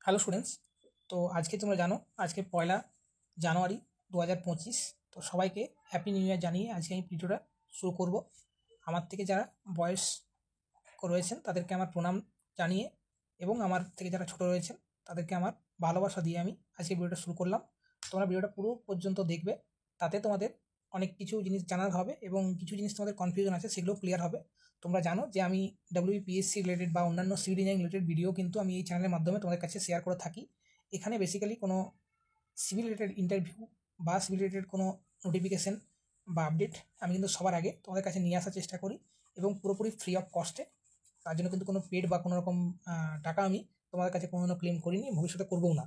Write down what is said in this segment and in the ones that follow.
Hello students. তো আজকে তোমরা জানো আজকে 1 জানুয়ারি 2025। তো সবাইকে হ্যাপি নিউ ইয়ার জানিয়ে আজকে আমি ভিডিওটা শুরু করব। আমার থেকে যারা বয়স রয়েছেন তাদেরকে আমার প্রণাম জানিয়ে এবং আমার থেকে যারা ছোট রয়েছেন তাদেরকে আমার ভালোবাসা দিয়ে আমি আজকে ভিডিওটা শুরু করলাম। তোমরা ভিডিওটা পুরো পর্যন্ত দেখবে, তাতে তোমাদের অনেক কিছু জিনিস জানার হবে এবং কিছু জিনিস তোমাদের কনফিউশন আছে সেগুলো ক্লিয়ার হবে। তোমরা জানো যে আমি WBPSC রিলেটেড বা অন্যান্য সিভিল ইঞ্জিনিয়ারিং রিলেটেড ভিডিও কিন্তু আমি এই চ্যানেলের মাধ্যমে তোমাদের কাছে শেয়ার করে থাকি। এখানে বেসিক্যালি কোনো সিভিল রিলেটেড ইন্টারভিউ বা সিভিল রিলেটেড কোনো নোটিফিকেশন বা আপডেট আমি কিন্তু সবার আগে তোমাদের কাছে নিয়ে আসার চেষ্টা করি এবং পুরোপুরি ফ্রি অফ কস্টে। তার জন্য কিন্তু কোনো পেড বা কোনো রকম টাকা আমি তোমাদের কাছে কোনো ক্লেম করিনি, ভবিষ্যতে করবও না।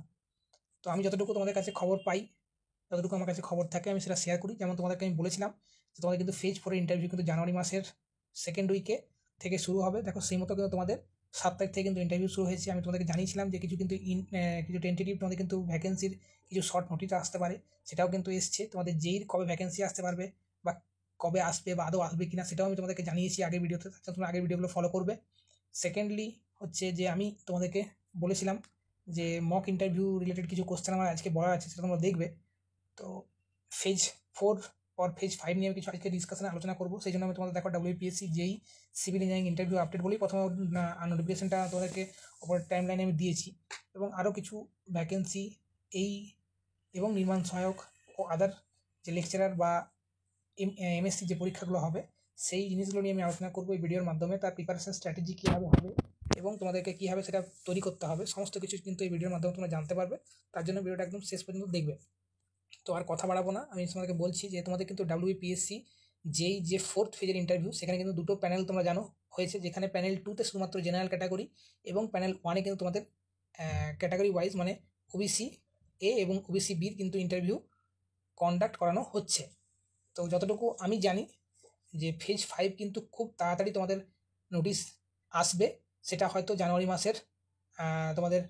তো আমি যতটুকু তোমাদের কাছে খবর পাই, যতটুকু আমার কাছে খবর থাকে আমি সেটা শেয়ার করি। যেমন তোমাদেরকে আমি বলেছিলাম যে তোমাদের কিন্তু ফেজ 4 ইন্টারভিউ কিন্তু জানুয়ারি মাসের সেকেন্ড উইকে থেকে শুরু হবে। দেখো সেই মতো কিন্তু তোমাদের 7 তারিখ থেকে কিন্তু ইন্টারভিউ শুরু হয়েছে। আমি তোমাদেরকে জানিয়েছিলাম যে কিছু কিন্তু কিছু টেন্টেটিভ তোমাদের কিন্তু ভ্যাকেন্সির কিছু শর্ট নোটিস আসতে পারে, সেটাও কিন্তু এসছে। তোমাদের যেই কবে ভ্যাকেন্সি আসতে পারবে বা কবে আসবে বা আদৌ আসবে কিনা সেটাও আমি তোমাদেরকে জানিয়েছি আগের ভিডিওতে, তোমরা আগের ভিডিওগুলো ফলো করবে। সেকেন্ডলি হচ্ছে যে আমি তোমাদেরকে বলেছিলাম যে মক ইন্টারভিউ রিলেটেড কিছু কোশ্চেন আমার আজকে বলা আছে, সেটা তোমরা দেখবে। তো ফেজ 4 और ফেজ 5 নিয়ে কিছু আজকে ডিসকাশনে আলোচনা করবো। সেই জন্য আমি তোমাদের দেখো WPSC যেই সিভিল ইঞ্জিনিয়ারিং ইন্টারভিউ আপডেট বলেই প্রথমে নোটিফিকেশনটা তোমাদেরকে ওপরের টাইম লাইনে আমি দিয়েছি এবং আরও কিছু ভ্যাকেন্সি এই এবং নির্মাণ সহায়ক ও আদার যে লেকচারার বা MSc যে পরীক্ষাগুলো হবে সেই জিনিসগুলো নিয়ে আমি আলোচনা করবো এই ভিডিওর মাধ্যমে। তার প্রিপারেশন স্ট্র্যাটেজি কীভাবে হবে এবং তোমাদেরকে কীভাবে সেটা তৈরি করতে হবে সমস্ত কিছু কিন্তু এই ভিডিওর মাধ্যমে তোমরা জানতে পারবে। তার জন্য ভিডিওটা একদম শেষ পর্যন্ত দেখবে। তো আর কথা বাড়াবো না, আমি তোমাদেরকে বলছি যে তোমাদের কিন্তু WBPSC যেই যে 4th ফেজের ইন্টারভিউ সেখানে কিন্তু দুটো প্যানেল তোমরা জানো হয়েছে, যেখানে প্যানেল 2তে শুধুমাত্র জেনারেল ক্যাটাগরি এবং প্যানেল 1-এ কিন্তু তোমাদের ক্যাটাগরি ওয়াইজ মানে OBC A এবং OBC বির কিন্তু ইন্টারভিউ কন্ডাক্ট করানো হচ্ছে। তো যতটুকু আমি জানি যে ফেজ 5 কিন্তু খুব তাড়াতাড়ি তোমাদের নোটিশ আসবে, সেটা হয়তো জানুয়ারি মাসের তোমাদের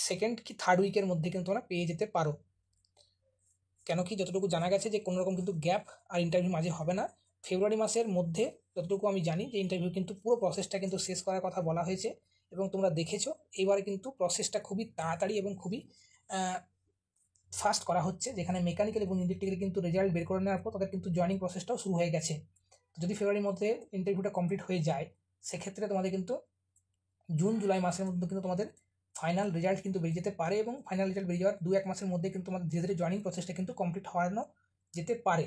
সেকেন্ড কি থার্ড উইকের মধ্যে কিন্তু তোমরা পেয়ে যেতে পারো। কেন কি যতটুকু জানা গেছে যে কোনো রকম কিন্তু গ্যাপ আর ইন্টারভিউ মাঝে হবে না। ফেব্রুয়ারি মাসের মধ্যে যতটুকু আমি জানি যে ইন্টারভিউ কিন্তু পুরো প্রসেসটা কিন্তু শেষ করার কথা বলা হয়েছে এবং তোমরা দেখেছো এইবারে কিন্তু প্রসেসটা খুবই তাড়াতাড়ি এবং খুবই ফাস্ট করা হচ্ছে, যেখানে মেকানিক্যাল এবং ইলেকট্রিক্যাল কিন্তু রেজাল্ট বের করে নেওয়ার পর তাদের কিন্তু জয়েনিং প্রসেসটাও শুরু হয়ে গেছে। তো যদি ফেব্রুয়ারির মধ্যে ইন্টারভিউটা কমপ্লিট হয়ে যায় সেক্ষেত্রে তোমাদের কিন্তু জুন জুলাই মাসের মধ্যে কিন্তু তোমাদের ফাইনাল রেজাল্ট কিন্তু বেরিয়ে যেতে পারে এবং ফাইনাল রেজাল্ট বেরিয়ে যাওয়ার 2-1 মাসের মধ্যে কিন্তু তোমাদের ধীরে ধীরে জয়েনিং প্রসেসটা কিন্তু কমপ্লিট হওয়ানো যেতে পারে।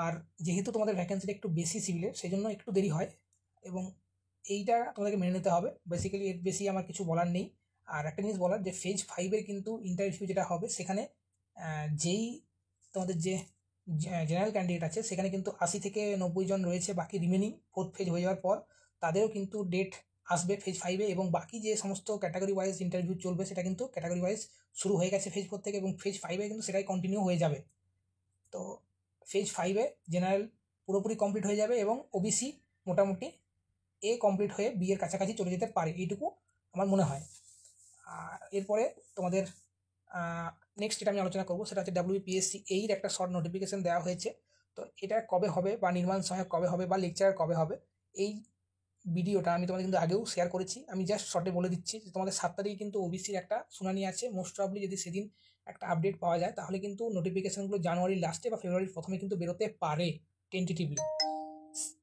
আর যেহেতু তোমাদের ভ্যাকেন্সিটা একটু বেশি সিভিলের সেই জন্য একটু দেরি হয় এবং এইটা তোমাদেরকে মেনে নিতে হবে। বেসিক্যালি এর বেশি আমার কিছু বলার নেই। আর একটা জিনিস বলার যে ফেজ 5-এর কিন্তু ইন্টারভিউ যেটা হবে সেখানে যেই তোমাদের যে জেনারেল ক্যান্ডিডেট আছে সেখানে কিন্তু 80 থেকে 90 জন রয়েছে, বাকি রিমেনিং 4th ফেজ হয়ে যাওয়ার পর তাদেরও কিন্তু ডেট আসবে ফেজ 5-এ এবং বাকি যে সমস্ত ক্যাটাগরি ওয়াইজ ইন্টারভিউ চলবে সেটা কিন্তু ক্যাটাগরি ওয়াইজ শুরু হয়ে গেছে ফেজ 4 থেকে এবং ফেজ 5-এ কিন্তু সেটাই কন্টিনিউ হয়ে যাবে। তো ফেজ 5-এ জেনারেল পুরোপুরি কমপ্লিট হয়ে যাবে এবং ওবিসি মোটামুটি A কমপ্লিট হয়ে B এর কাছাকাছি চলে যেতে পারে, এইটুকু আমার মনে হয়। আর এরপরে তোমাদের নেক্সট যেটা আমি আলোচনা করবো সেটা হচ্ছে WPSC এর একটা শর্ট নোটিফিকেশন দেওয়া হয়েছে। তো এটা কবে হবে বা নির্মাণ সহায়ক কবে হবে বা লেকচার কবে হবে এই ভিডিওটা আমি তোমাদের কিন্তু আগেও শেয়ার করেছি। আমি জাস্ট শর্টে বলে দিচ্ছি যে তোমাদের 7 তারিখে কিন্তু ওবিসির একটা শুনানি আছে। মোস্ট প্রবাবলি যদি সেদিন একটা আপডেট পাওয়া যায় তাহলে কিন্তু নোটিফিকেশনগুলো জানুয়ারির লাস্টে বা ফেব্রুয়ারির প্রথমে কিন্তু বেরোতে পারে টেন্টেটিভলি।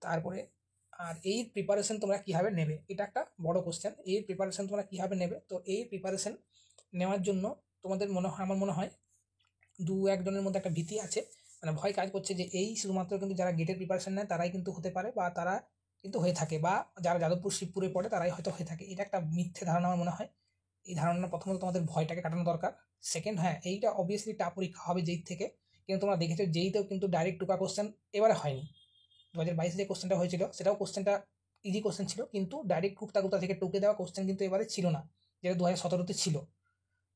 তারপরে আর এই প্রিপারেশন তোমরা কীভাবে নেবে এটা একটা বড় কোশ্চেন। এই প্রিপারেশন তোমরা কীভাবে নেবে, তো এই প্রিপারেশন নেওয়ার জন্য তোমাদের মনে হয় আমার মনে হয় 2-1 জনের মধ্যে একটা ভীতি আছে, মানে ভয় কাজ করছে যে এই শুধুমাত্র কিন্তু যারা গেটের প্রিপারেশন নেয় তারাই কিন্তু হতে পারে বা তারা কিন্তু হয়ে থাকে বা যারা যাদবপুর শিবপুরে পড়ে তারাই হয়তো হয়ে থাকে। এটা একটা মিথ্যে ধারণা আমার মনে হয়। এই ধারণা প্রথমত তোমাদের ভয়টাকে কাটানো দরকার। সেকেন্ড, হ্যাঁ এইটা অবভিয়াসলি টাফ পরীক্ষা হবে যেই থেকে, কিন্তু তোমরা দেখেছো যেইতেও কিন্তু ডাইরেক্ট টুকা কোশ্চেন এবারে হয়নি। 2022 যে কোশ্চেনটা হয়েছিল সেটাও কোশ্চেনটা ইজি কোশ্চেন ছিল, কিন্তু ডাইরেক্ট কুত্তা থেকে টুকে দেওয়া কোশ্চেন কিন্তু এবারে ছিল না, যেটা 2017-তে ছিল।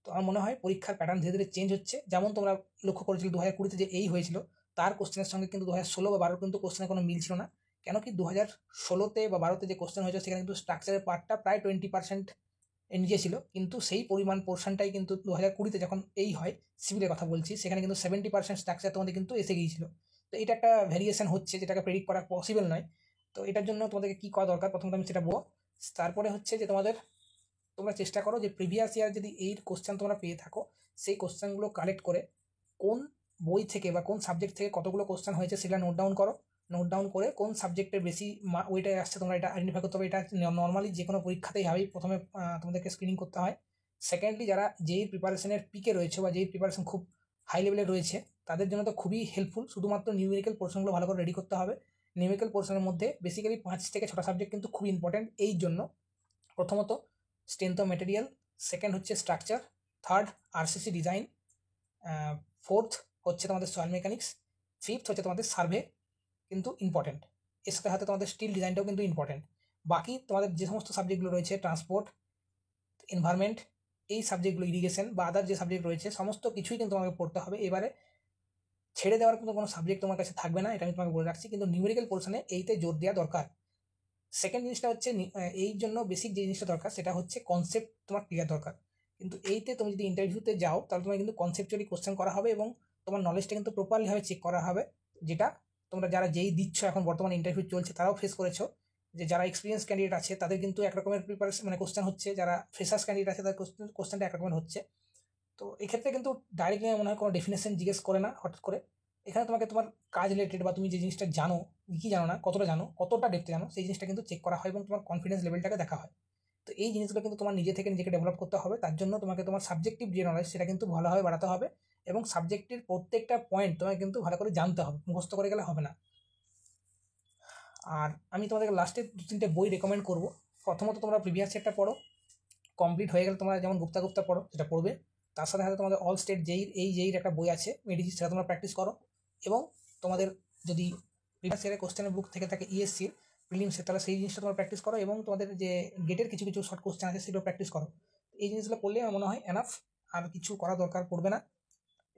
তো আমার মনে হয় পরীক্ষার প্যাটার্ন ধীরে ধীরে চেঞ্জ হচ্ছে। যেমন তোমরা লক্ষ্য করেছিলে 2020-তে যে এই হয়েছিল তার কোশ্চেনের সঙ্গে কিন্তু 2016 বা 12 কিন্তু কোশ্চেনের কোনো মিল ছিল না। কেন কি 2016-তে বা 12-তে যে কোশ্চেন হয়েছিল সেখানে কিন্তু স্ট্রাকচারের পার্টটা প্রায় 20% নিচে ছিল, কিন্তু সেই পরিমাণ পোর্শনটাই কিন্তু 2020-তে যখন এই হয় সিভিলের কথা বলছি সেখানে কিন্তু 70% স্ট্রাকচার তোমাদের কিন্তু এসে গিয়েছিল। তো এটা একটা ভ্যারিয়েশন হচ্ছে যেটাকে প্রেডিক্ট করা পসিবল নয়। তো এটার জন্য তোমাদেরকে কী করা দরকার প্রথমত আমি সেটা বলবো। তারপরে হচ্ছে যে তোমাদের তোমরা চেষ্টা করো যে প্রিভিয়াস ইয়ার যদি এই কোশ্চেন তোমরা পেয়ে থাকো, সেই কোশ্চেনগুলো কালেক্ট করে কোন বই থেকে বা কোন সাবজেক্ট থেকে কতগুলো কোশ্চেন হয়েছে সেটা নোট ডাউন করো। নোট ডাউন করে কোন সাবজেক্টের বেশি ওইটাই আসছে তোমরা এটা আইডেন্টিফাই করতে হবে। এটা নর্মালি যে কোনো পরীক্ষাতেই হবেই, প্রথমে তোমাদেরকে স্ক্রিনিং করতে হয়। সেকেন্ডলি যারা যেই প্রিপারেশনের পিকে রয়েছে বা যেই প্রিপারেশন খুব হাই লেভেলে রয়েছে তাদের জন্য তো খুবই হেল্পফুল। শুধুমাত্র নিউমেরিক্যাল পোর্শনগুলো ভালো করে রেডি করতে হবে। নিউমেরিক্যাল পোর্শনের মধ্যে বেসিক্যালি 5 থেকে 6টা সাবজেক্ট কিন্তু খুব ইম্পর্টেন্ট এই জন্য। প্রথমত স্ট্রেংথ অফ মেটেরিয়াল, সেকেন্ড হচ্ছে structure, third RCC design, fourth হচ্ছে তোমাদের সয়েল মেকানিক্স, ফিফথ হচ্ছে তোমাদের সার্ভে কিন্তু ইম্পর্টেন্ট। এর সাথে সাথে তোমাদের স্টিল ডিজাইনটাও কিন্তু ইম্পর্টেন্ট। বাকি তোমাদের যে সমস্ত সাবজেক্টগুলো রয়েছে ট্রান্সপোর্ট, এনভায়রনমেন্ট, এই সাবজেক্টগুলো ইরিগেশন বা আদার যে সাবজেক্ট রয়েছে সমস্ত কিছুই কিন্তু তোমাকে পড়তে হবে। এবারে ছেড়ে দেওয়ার কিন্তু কোনো সাবজেক্ট তোমার কাছে থাকবে না, এটা আমি তোমাকে বলে রাখছি। কিন্তু নিউমেরিক্যাল পোর্শনে এইতে জোর দেওয়া দরকার। সেকেন্ড জিনিসটা হচ্ছে এই জন্য বেসিক যে জিনিসটা দরকার সেটা হচ্ছে কনসেপ্ট তোমার ক্লিয়ার দরকার। কিন্তু এইতে তুমি যদি ইন্টারভিউতে যাও তাহলে তোমার কিন্তু কনসেপচুয়ালি কোশ্চেন করা হবে এবং তোমার নলেজটা কিন্তু প্রপারলিভাবে চেক করা হবে, যেটা তোমরা যারা যেই দিচ্ছ এখন বর্তমানে ইন্টারভিউ চলছে তারাও ফেস করেছো। যে যারা এক্সপিরিয়েন্স ক্যান্ডিডেট আছে তাদের কিন্তু একরকমের প্রিপারেশন মানে কোশ্চেন হচ্ছে, যারা ফ্রেশার্স ক্যান্ডিডেট আছে তাদের কোশ্চেনটা একরকমের হচ্ছে। তো এক্ষেত্রে কিন্তু ডাইরেক্টলি মনে হয় কোনো ডেফিনেশন জিজ্ঞেস করে না হঠাৎ করে। এখানে তোমাকে তোমার কাজ রিলেটেড বা তুমি যে জিনিসটা জানো কি জানো না, কতটা জানো, কতটা ডেপথে জানো, সেই জিনিসটা কিন্তু চেক করা হয় এবং তোমার কনফিডেন্স লেভেলটাকে দেখা হয়। তো এই জিনিসগুলো কিন্তু তোমার নিজে থেকে নিজেকে ডেভেলপ করতে হবে। তার জন্য তোমাকে তোমার সাবজেক্টিভ যে নলেজ সেটা কিন্তু ভালোভাবে বাড়াতে হবে এবং সাবজেক্টের প্রত্যেকটা পয়েন্ট তোমাকে কিন্তু ভালো করে জানতে হবে, মুখস্থ করে গেলে হবে না। আর আমি তোমাদেরকে লাস্টে 2-3টে বই রেকমেন্ড করবো। প্রথমত তোমরা প্রিভিয়াস ইয়ারটা পড়ো, কমপ্লিট হয়ে গেলে তোমরা যেমন গুপ্তা গুপ্তা পড়ো সেটা পড়বে। তার সাথে সাথে তোমাদের অল স্টেট যেইর একটা বই আছে মেডিজি, সেটা তোমরা প্র্যাকটিস করো। এবং তোমাদের যদি প্রিভিয়াস ইয়ারের কোশ্চেনের বুক থেকে থাকে ইএসসির প্রিলিমসে, তাহলে সেই জিনিসটা তোমরা প্র্যাকটিস করো এবং তোমাদের যে গেটের কিছু কিছু শর্ট কোশ্চেন আছে সেগুলো প্র্যাকটিস করো। এই জিনিসগুলো করলে আমার মনে হয় এনাফ, আর কিছু করা দরকার পড়বে না।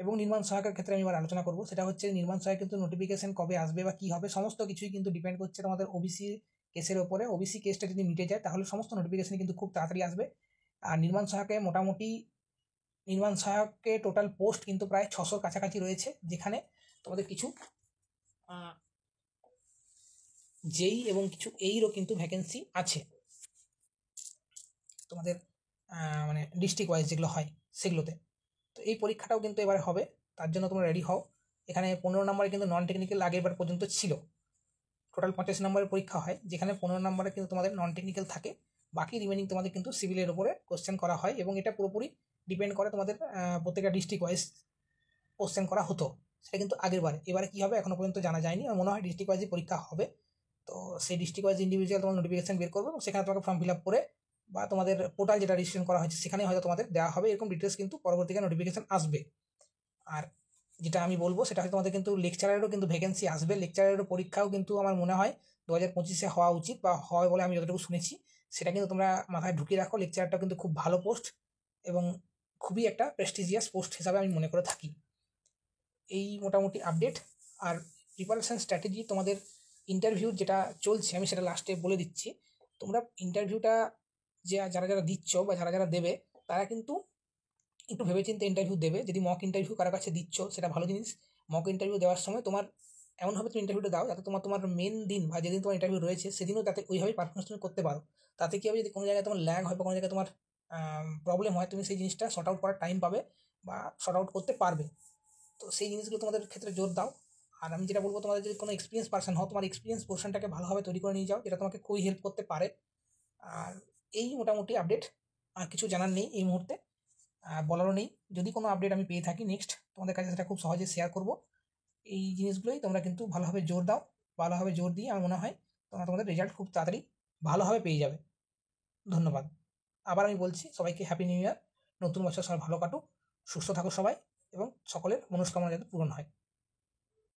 এবং নির্মাণ সহায়কের ক্ষেত্রে আমি এবার আলোচনা করবো, সেটা হচ্ছে নির্মাণ সহায়ক কিন্তু নোটিফিকেশন কবে আসবে বা কী হবে সমস্ত কিছুই কিন্তু ডিপেন্ড করছে তোমাদের ওবিসি কেসের ওপরে। ওবিসি কেসটা যদি মিটে যায় তাহলে সমস্ত নোটিফিকেশন কিন্তু খুব তাড়াতাড়ি আসবে। আর নির্মাণ সহায়কে মোটামুটি নির্মাণ সহায়কে টোটাল পোস্ট কিন্তু প্রায় 600 কাছাকাছি রয়েছে, যেখানে তোমাদের কিছু যেই এবং কিছু এইরও কিন্তু ভ্যাকেন্সি আছে তোমাদের মানে ডিস্ট্রিক্ট ওয়াইজ যেগুলো হয় সেগুলোতে। তো এই পরীক্ষাটাও কিন্তু এবারে হবে, তার জন্য তোমরা রেডি হও। এখানে 15 নম্বরে কিন্তু নন টেকনিক্যাল আগেরবার পর্যন্ত ছিল। টোটাল 85 নম্বরের পরীক্ষা হয়, যেখানে 15 নম্বরে কিন্তু তোমাদের নন টেকনিক্যাল থাকে, বাকি রিমেনিং তোমাদের কিন্তু সিভিলের উপরে কোশ্চেন করা হয়। এবং এটা পুরোপুরি ডিপেন্ড করে তোমাদের প্রত্যেকটা ডিস্ট্রিক্ট ওয়াইজ কোশ্চেন করা হতো, সেটা কিন্তু আগের বারে। এবারে কী হবে এখনও পর্যন্ত জানা যায়নি, আমার মনে হয় ডিস্ট্রিক্ট ওয়াইজই পরীক্ষা হবে। তো সেই ডিস্ট্রিক্ট ওয়াইজ ইন্ডিভিজুয়াল তোমার নোটিফিকেশন বের করবে এবং সেখানে তোমাকে ফর্ম ফিল আপ করে বা তোমাদের পোর্টাল যেটা রেজিস্ট্রেশন করা হয়েছে সেখানে হয়তো তোমাদের দেওয়া হবে, এরকম ডিটেলস কিন্তু পরবর্তীকালে নোটিফিকেশন আসবে। আর যেটা আমি বলবো সেটা হচ্ছে তোমাদের কিন্তু লেকচারারেরও কিন্তু ভ্যাকেন্সি আসবে। লেকচারারেরও পরীক্ষাও কিন্তু আমার মনে হয় 2025-এ হওয়া উচিত বা হয় বলে আমি যতটুকু শুনেছি, সেটা কিন্তু তোমরা মাথায় ঢুকিয়ে রাখো। লেকচারারটা কিন্তু খুব ভালো পোস্ট এবং খুবই একটা প্রেস্টিজিয়াস পোস্ট হিসাবে আমি মনে করে থাকি। এই মোটামুটি আপডেট। আর প্রিপারেশন স্ট্র্যাটেজি তোমাদের ইন্টারভিউ যেটা চলছে আমি সেটা লাস্টে বলে দিচ্ছি। তোমরা ইন্টারভিউটা যে যারা যারা দিচ্ছ বা যারা যারা দেবে তারা কিন্তু একটু ভেবেচিন্তে ইন্টারভিউ দেবে। যদি মক ইন্টারভিউ কারো কাছে দিচ্ছ সেটা ভালো জিনিস। মক ইন্টারভিউ দেওয়ার সময় তোমার এমনভাবে তুমি ইন্টারভিউটা দাও যাতে তোমার মেন দিন বা যেদিন তোমার ইন্টারভিউ রয়েছে সেদিনও তাতে ওইভাবেই পারফরমেন্স তুমি করতে পারো। তাতে কী হবে, যদি কোনো জায়গায় তোমার ল্যাগ হয় বা কোনো জায়গায় তোমার প্রবলেম হয়, তুমি সেই জিনিসটা শর্ট আউট করার টাইম পাবে বা শর্ট আউট করতে পারবে। তো সেই জিনিসগুলো তোমাদের ক্ষেত্রে জোর দাও। আর আমি যেটা বলবো, তোমাদের যদি কোনো এক্সপিরিয়েন্স পার্সন হও, তোমার এক্সপিরিয়েন্স পোর্শনটাকে ভালোভাবে তৈরি করে নিয়ে যাও, যেটা তোমাকে খুবই হেল্প করতে পারে। আর এই মোটামুটি আপডেট, আর কিছু জানার নেই এই মুহূর্তে, বলারও নেই। যদি কোনো আপডেট আমি পেয়ে থাকি নেক্সট তোমাদের কাছে সেটা খুব সহজে শেয়ার করব। এই জিনিসগুলোই তোমরা কিন্তু ভালোভাবে জোর দাও। ভালোভাবে জোর দিয়ে আমার মনে হয় তোমরা তোমাদের রেজাল্ট খুব তাড়াতাড়ি ভালোভাবে পেয়ে যাবে। ধন্যবাদ। আবার আমি বলছি সবাইকে হ্যাপি নিউ ইয়ার, নতুন বছর সবাই ভালো কাটুক, সুস্থ থাকো সবাই এবং সকলের মনস্কামনা যাতে পূরণ হয়।